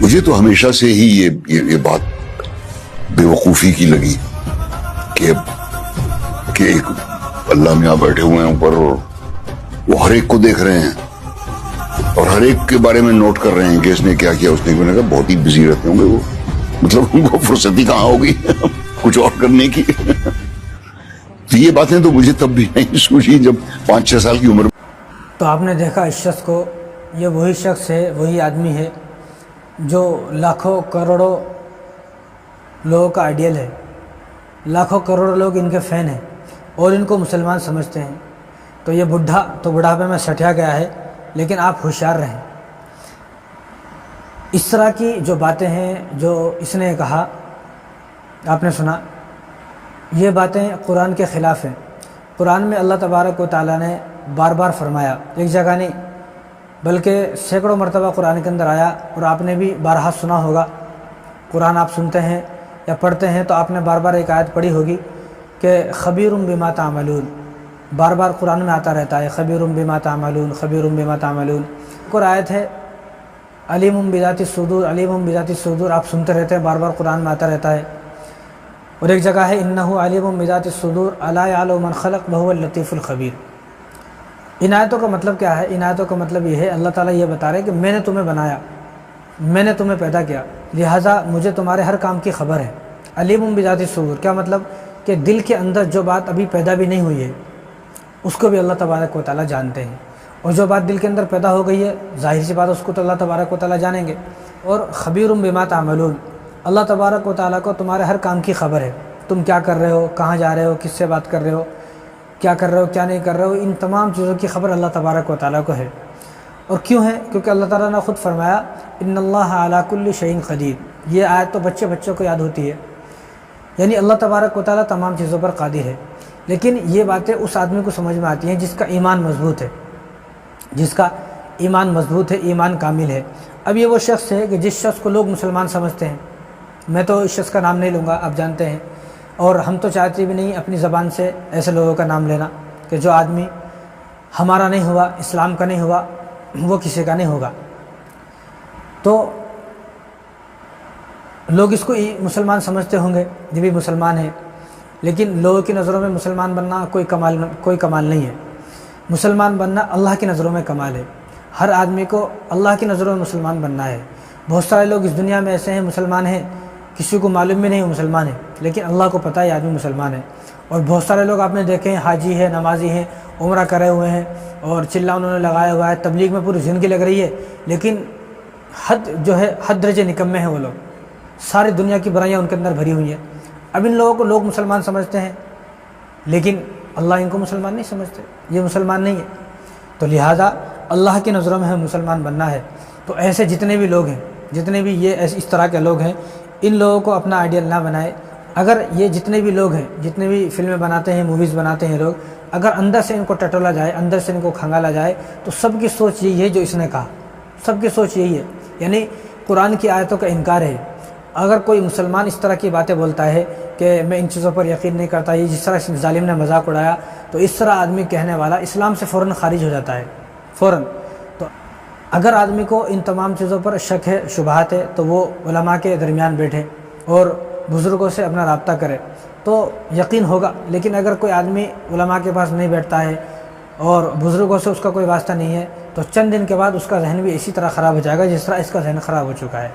مجھے تو ہمیشہ سے ہی یہ بات بیوقوفی کی لگی کہ ایک اللہ میاں بیٹھے ہوئے ہیں اوپر اور وہ ہر ایک کو دیکھ رہے ہیں اور ہر ایک کے بارے میں نوٹ کر رہے ہیں کہ اس نے کیا کیا، اس نے کہا بہت ہی بزی رہتے ہوں گے وہ، مطلب ان کو فرصت ہی کہاں ہوگی کچھ اور کرنے کی۔ تو یہ باتیں تو مجھے تب بھی نہیں سوچی جب 5-6 سال کی عمر میں۔ تو آپ نے دیکھا اس شخص کو، یہ وہی شخص ہے، وہی آدمی ہے جو لاکھوں کروڑوں لوگوں کا آئیڈیل ہے، لاکھوں کروڑوں لوگ ان کے فین ہیں اور ان کو مسلمان سمجھتے ہیں۔ تو یہ بڈھا تو بڑھاپے میں سٹیا گیا ہے، لیکن آپ ہوشیار رہیں۔ اس طرح کی جو باتیں ہیں جو اس نے کہا، آپ نے سنا، یہ باتیں قرآن کے خلاف ہیں۔ قرآن میں اللہ تبارک و تعالیٰ نے بار بار فرمایا، ایک جگہ نہیں بلکہ سینکڑوں مرتبہ قرآن کے اندر آیا، اور آپ نے بھی بارہا سنا ہوگا۔ قرآن آپ سنتے ہیں یا پڑھتے ہیں تو آپ نے بار بار ایک آیت پڑھی ہوگی کہ خبیر بما تعملون، بار بار قرآن میں آتا رہتا ہے، خبیر بما تعملون، خبیر بما تعملون۔ ایک آیت ہے علیم بذات الصدور، علیم بذات الصدور، آپ سنتے رہتے ہیں، بار بار قرآن میں آتا رہتا ہے۔ اور ایک جگہ ہے انہ علیم بذات الصدور الا یعلم من خلق وهو اللطیف الخبیر۔ ان آیتوں کا مطلب کیا ہے؟ ان آیتوں کا مطلب یہ ہے، اللہ تعالیٰ یہ بتا رہے کہ میں نے تمہیں بنایا، میں نے تمہیں پیدا کیا، لہٰذا مجھے تمہارے ہر کام کی خبر ہے۔ علیم بذات الصدور کیا مطلب؟ کہ دل کے اندر جو بات ابھی پیدا بھی نہیں ہوئی ہے اس کو بھی اللہ تبارک و تعالیٰ جانتے ہیں، اور جو بات دل کے اندر پیدا ہو گئی ہے ظاہر سی بات اس کو تو اللہ تبارک و تعالیٰ جانیں گے۔ اور خبیر بما تعملون، اللہ تبارک و تعالیٰ کو تمہارے ہر کام کی خبر ہے، تم کیا کر رہے ہو، کہاں جا رہے ہو، کس سے بات کر رہے ہو، کیا کر رہے ہو، کیا نہیں کر رہے ہو، ان تمام چیزوں کی خبر اللہ تبارک و تعالیٰ کو ہے۔ اور کیوں ہے؟ کیونکہ اللہ تعالیٰ نے خود فرمایا ان اللہ علی کل شیء قدیر۔ یہ آیت تو بچوں کو یاد ہوتی ہے، یعنی اللہ تبارک و تعالیٰ تمام چیزوں پر قادر ہے۔ لیکن یہ باتیں اس آدمی کو سمجھ میں آتی ہیں جس کا ایمان مضبوط ہے، جس کا ایمان مضبوط ہے، ایمان کامل ہے۔ اب یہ وہ شخص ہے کہ جس شخص کو لوگ مسلمان سمجھتے ہیں، میں تو اس شخص کا نام نہیں لوں گا، آپ جانتے ہیں، اور ہم تو چاہتے بھی نہیں اپنی زبان سے ایسے لوگوں کا نام لینا کہ جو آدمی ہمارا نہیں ہوا، اسلام کا نہیں ہوا، وہ کسی کا نہیں ہوگا۔ تو لوگ اس کو مسلمان سمجھتے ہوں گے، یہ بھی مسلمان ہے، لیکن لوگوں کی نظروں میں مسلمان بننا کوئی کمال نہیں ہے۔ مسلمان بننا اللہ کی نظروں میں کمال ہے۔ ہر آدمی کو اللہ کی نظروں میں مسلمان بننا ہے۔ بہت سارے لوگ اس دنیا میں ایسے ہیں مسلمان ہیں، کسی کو معلوم بھی نہیں وہ مسلمان ہے، لیکن اللہ کو پتہ ہے یہ آدمی مسلمان ہے۔ اور بہت سارے لوگ آپ نے دیکھے ہیں حاجی ہے، نمازی ہیں، عمرہ کرے ہوئے ہیں اور چلہ انہوں نے لگایا ہوا ہے، تبلیغ میں پوری زندگی لگ رہی ہے، لیکن حد درجے نکمے ہیں وہ لوگ، ساری دنیا کی برائیاں ان کے اندر بھری ہوئی ہیں۔ اب ان لوگوں کو لوگ مسلمان سمجھتے ہیں، لیکن اللہ ان کو مسلمان نہیں سمجھتے، یہ مسلمان نہیں ہے۔ تو لہٰذا اللہ کی نظروں میں ہمیں مسلمان بننا ہے۔ تو ایسے جتنے بھی لوگ ہیں، جتنے بھی یہ اس طرح کے لوگ ہیں، ان لوگوں کو اپنا آئیڈیل نہ بنائے۔ اگر یہ جتنے بھی لوگ ہیں، جتنے بھی فلمیں بناتے ہیں، موویز بناتے ہیں لوگ، اگر اندر سے ان کو ٹٹولا جائے، اندر سے ان کو کھنگالا جائے، تو سب کی سوچ یہی ہے جو اس نے کہا، سب کی سوچ یہی ہے، یعنی قرآن کی آیتوں کا انکار ہے۔ اگر کوئی مسلمان اس طرح کی باتیں بولتا ہے کہ میں ان چیزوں پر یقین نہیں کرتا، یہ جس طرح اس ظالم نے مذاق اڑایا، تو اس طرح آدمی کہنے والا اسلام سے فوراً خارج ہو جاتا ہے، فوراً۔ تو اگر آدمی کو ان تمام چیزوں پر شک ہے، شبہات ہے، تو وہ علماء کے درمیان بیٹھے اور بزرگوں سے اپنا رابطہ کرے تو یقین ہوگا۔ لیکن اگر کوئی آدمی علماء کے پاس نہیں بیٹھتا ہے اور بزرگوں سے اس کا کوئی واسطہ نہیں ہے، تو چند دن کے بعد اس کا ذہن بھی اسی طرح خراب ہو جائے گا جس طرح اس کا ذہن خراب ہو چکا ہے۔